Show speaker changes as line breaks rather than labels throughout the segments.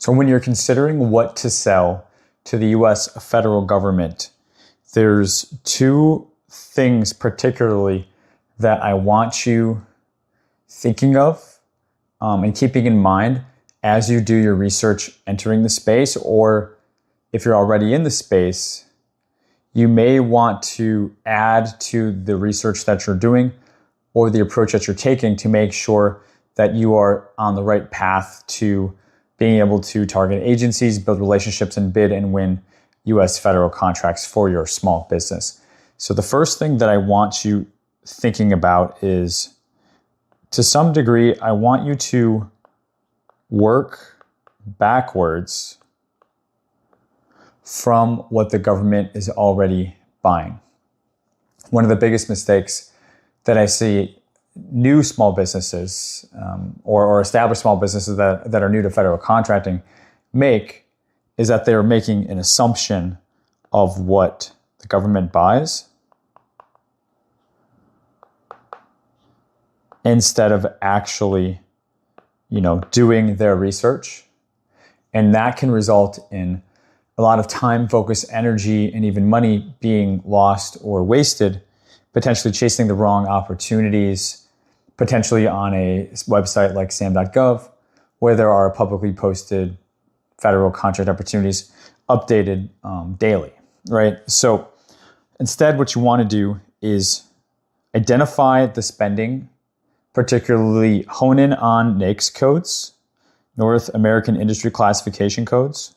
So when you're considering what to sell to the US federal government, there's two things particularly that I want you thinking of and keeping in mind as you do your research entering the space, or if you're already in the space, you may want to add to the research that you're doing or the approach that you're taking to make sure that you are on the right path to being able to target agencies, build relationships, and bid and win US federal contracts for your small business. So the first thing that I want you thinking about is, to some degree, I want you to work backwards from what the government is already buying. One of the biggest mistakes that I see new small businesses or established small businesses that are new to federal contracting make is that they're making an assumption of what the government buys instead of actually, doing their research. And that can result in a lot of time, focus, energy, and even money being lost or wasted, potentially chasing the wrong opportunities, potentially on a website like sam.gov, where there are publicly posted federal contract opportunities updated daily, right? So instead, what you want to do is identify the spending, particularly hone in on NAICS codes, North American Industry Classification codes,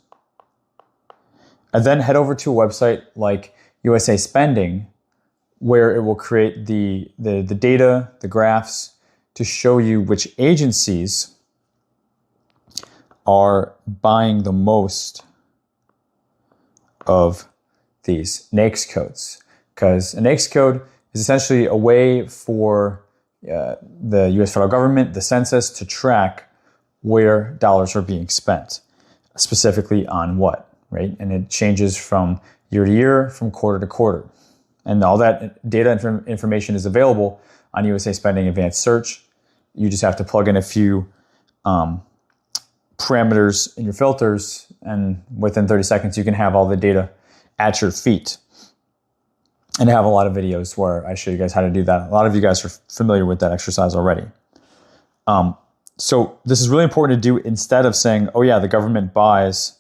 and then head over to a website like USA Spending, where it will create the data, the graphs, to show you which agencies are buying the most of these NAICS codes. Because a NAICS code is essentially a way for the US federal government, the census, to track where dollars are being spent, specifically on what, right? And it changes from year to year, from quarter to quarter. And all that data information is available on USA Spending Advanced Search. You just have to plug in a few parameters in your filters, and within 30 seconds, you can have all the data at your feet. And I have a lot of videos where I show you guys how to do that. A lot of you guys are familiar with that exercise already. So this is really important to do instead of saying, oh yeah, the government buys,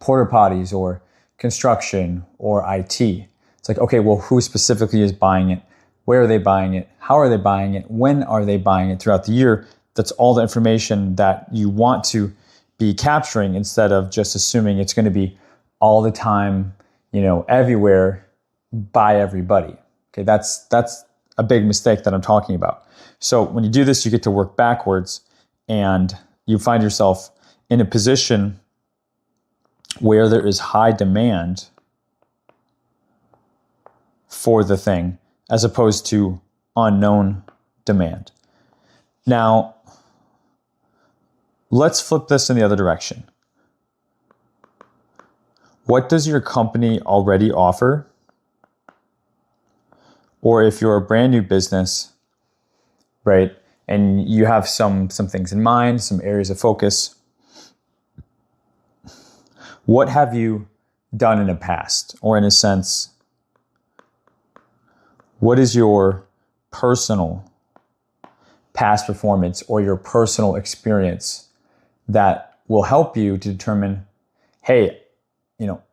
porta potties or construction or IT. It's like, okay, well, who specifically is buying it? Where are they buying it? How are they buying it? When are they buying it throughout the year? That's all the information that you want to be capturing, instead of just assuming it's going to be all the time, everywhere, by everybody. Okay, that's a big mistake that I'm talking about. So when you do this, you get to work backwards, and you find yourself in a position where there is high demand for the thing, as opposed to unknown demand. Now, let's flip this in the other direction. What does your company already offer? Or if you're a brand new business, right, and you have some things in mind, some areas of focus, what have you done in the past? Or in a sense, what is your personal past performance or your personal experience that will help you to determine, hey,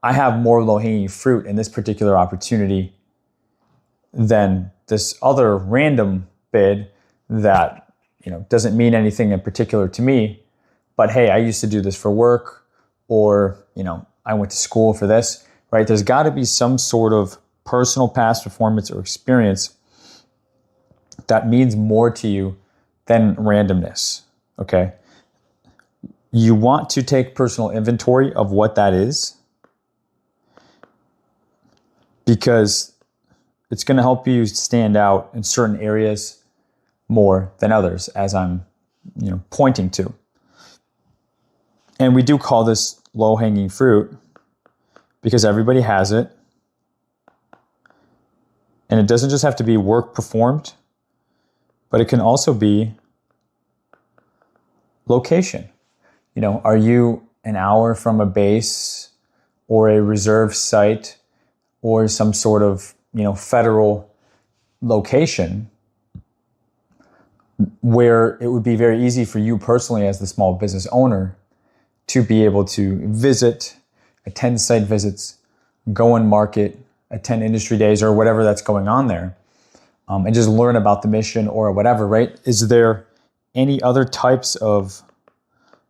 I have more low-hanging fruit in this particular opportunity than this other random bid that, doesn't mean anything in particular to me, but hey, I used to do this for work, or, I went to school for this, right? There's got to be some sort of personal past performance or experience that means more to you than randomness, okay? You want to take personal inventory of what that is, because it's going to help you stand out in certain areas more than others, as I'm, pointing to. And we do call this low-hanging fruit because everybody has it. And it doesn't just have to be work performed, but it can also be location. Are you an hour from a base or a reserve site or some sort of, federal location where it would be very easy for you personally as the small business owner to be able to visit, attend site visits, go and market, attend industry days or whatever that's going on there, and just learn about the mission or whatever, right? Is there any other types of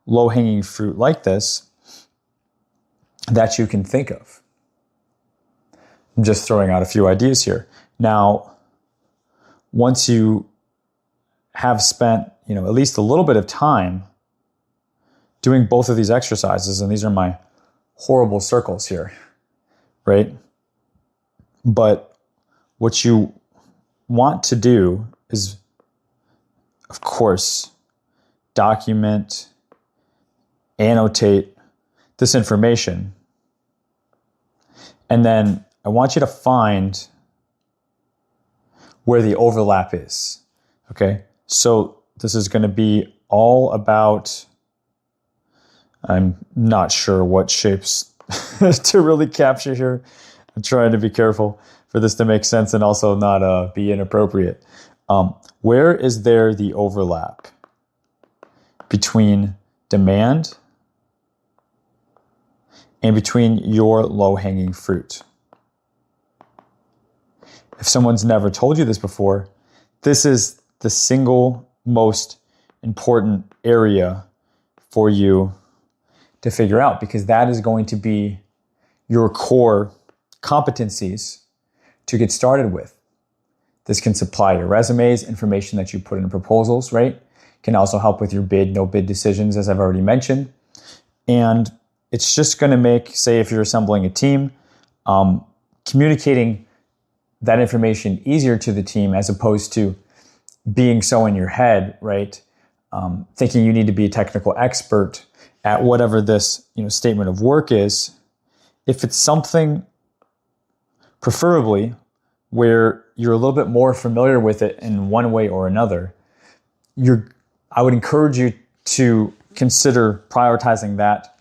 low-hanging fruit like this that you can think of? I'm just throwing out a few ideas here. Now, once you have spent, at least a little bit of time doing both of these exercises, and these are my horrible circles here, right? But what you want to do is, of course, document, annotate this information, and then I want you to find where the overlap is, okay? So this is going to be all about, I'm not sure what shapes to really capture here. I'm trying to be careful for this to make sense and also not be inappropriate. Where is there the overlap between demand and between your low-hanging fruit? If someone's never told you this before, this is the single most important area for you to figure out, because that is going to be your core competencies to get started with. This can supply your resumes, information that you put in proposals, right? Can also help with your bid, no bid decisions, as I've already mentioned. And it's just going to make, say, if you're assembling a team, communicating that information easier to the team as opposed to being so in your head, right? Thinking you need to be a technical expert at whatever this statement of work is. If it's something preferably where you're a little bit more familiar with it in one way or another, I would encourage you to consider prioritizing that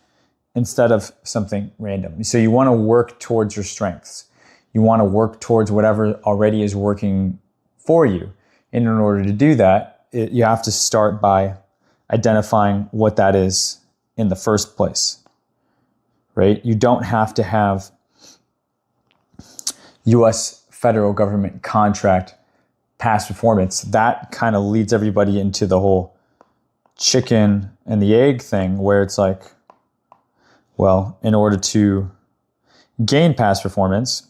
instead of something random. So you want to work towards your strengths. You want to work towards whatever already is working for you. And in order to do that, you have to start by identifying what that is in the first place, right? You don't have to have U.S. federal government contract past performance. That kind of leads everybody into the whole chicken and the egg thing where it's like, well, in order to gain past performance,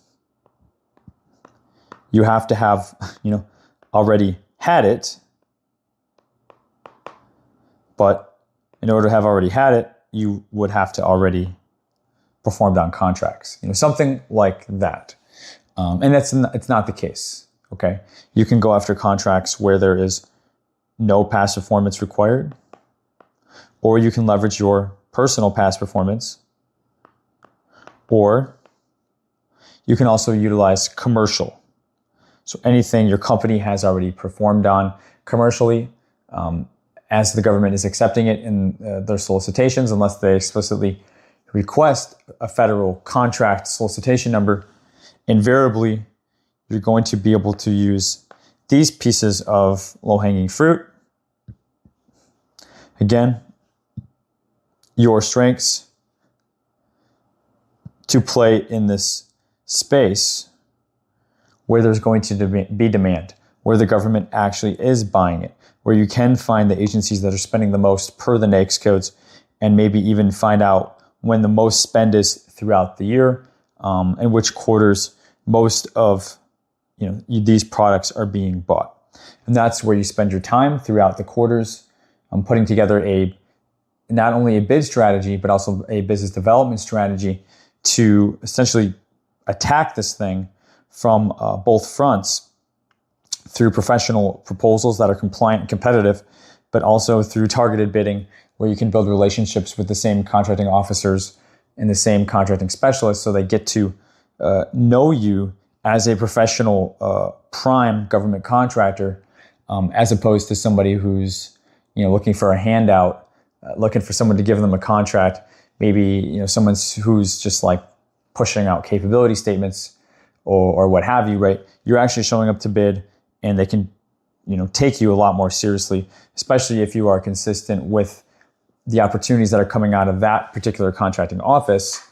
you have to have, already had it. But in order to have already had it, you would have to already performed on contracts, something like that. And it's not the case, okay? You can go after contracts where there is no past performance required, or you can leverage your personal past performance, or you can also utilize commercial. So anything your company has already performed on commercially, as the government is accepting it in their solicitations, unless they explicitly request a federal contract solicitation number, invariably you're going to be able to use these pieces of low-hanging fruit. Again, your strengths to play in this space where there's going to be demand, where the government actually is buying it, where you can find the agencies that are spending the most per the NAICS codes, and maybe even find out when the most spend is throughout the year, and which quarters most of these products are being bought. And that's where you spend your time throughout the quarters, putting together not only a bid strategy, but also a business development strategy to essentially attack this thing from both fronts, through professional proposals that are compliant and competitive, but also through targeted bidding, where you can build relationships with the same contracting officers and the same contracting specialists, so they get to know you as a professional prime government contractor, as opposed to somebody who's looking for a handout looking for someone to give them a contract, maybe someone who's just like pushing out capability statements or what have you, right? You're actually showing up to bid, and they can take you a lot more seriously, especially if you are consistent with the opportunities that are coming out of that particular contracting office,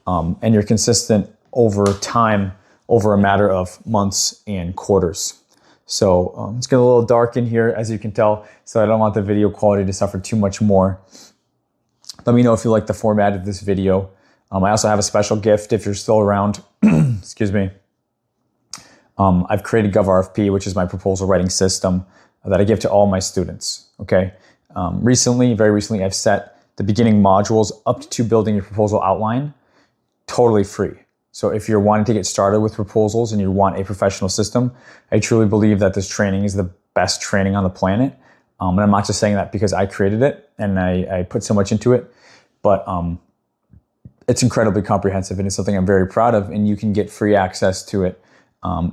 and you're consistent over time, over a matter of months and quarters. So it's getting a little dark in here, as you can tell, so I don't want the video quality to suffer too much more. Let me know if you like the format of this video. I also have a special gift if you're still around. Excuse me. I've created GovRFP, which is my proposal writing system that I give to all my students. Okay. Very recently, I've set the beginning modules up to building your proposal outline totally free. So if you're wanting to get started with proposals and you want a professional system, I truly believe that this training is the best training on the planet. And I'm not just saying that because I created it and I put so much into it, but it's incredibly comprehensive and it's something I'm very proud of, and you can get free access to it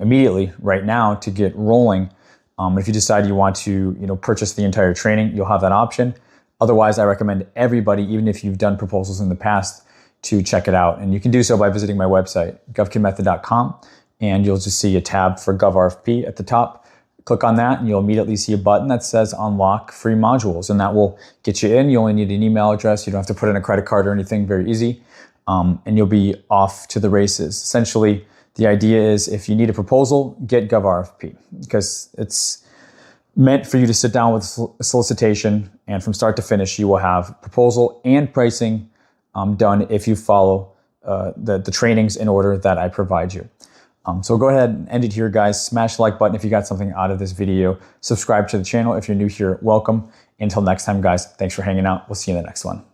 immediately right now to get rolling. If you decide you want to purchase the entire training, you'll have that option. Otherwise, I recommend everybody, even if you've done proposals in the past, to check it out. And you can do so by visiting my website, GovKidMethod.com, and you'll just see a tab for GovRFP at the top. Click on that and you'll immediately see a button that says unlock free modules, and that will get you in. You only need an email address. You don't have to put in a credit card or anything, very easy. And you'll be off to the races. Essentially, the idea is if you need a proposal, get GovRFP, because it's meant for you to sit down with a solicitation, and from start to finish, you will have proposal and pricing done if you follow the trainings in order that I provide you. So go ahead and end it here, guys. Smash the like button if you got something out of this video. Subscribe to the channel if you're new here. Welcome. Until next time, guys, thanks for hanging out. We'll see you in the next one.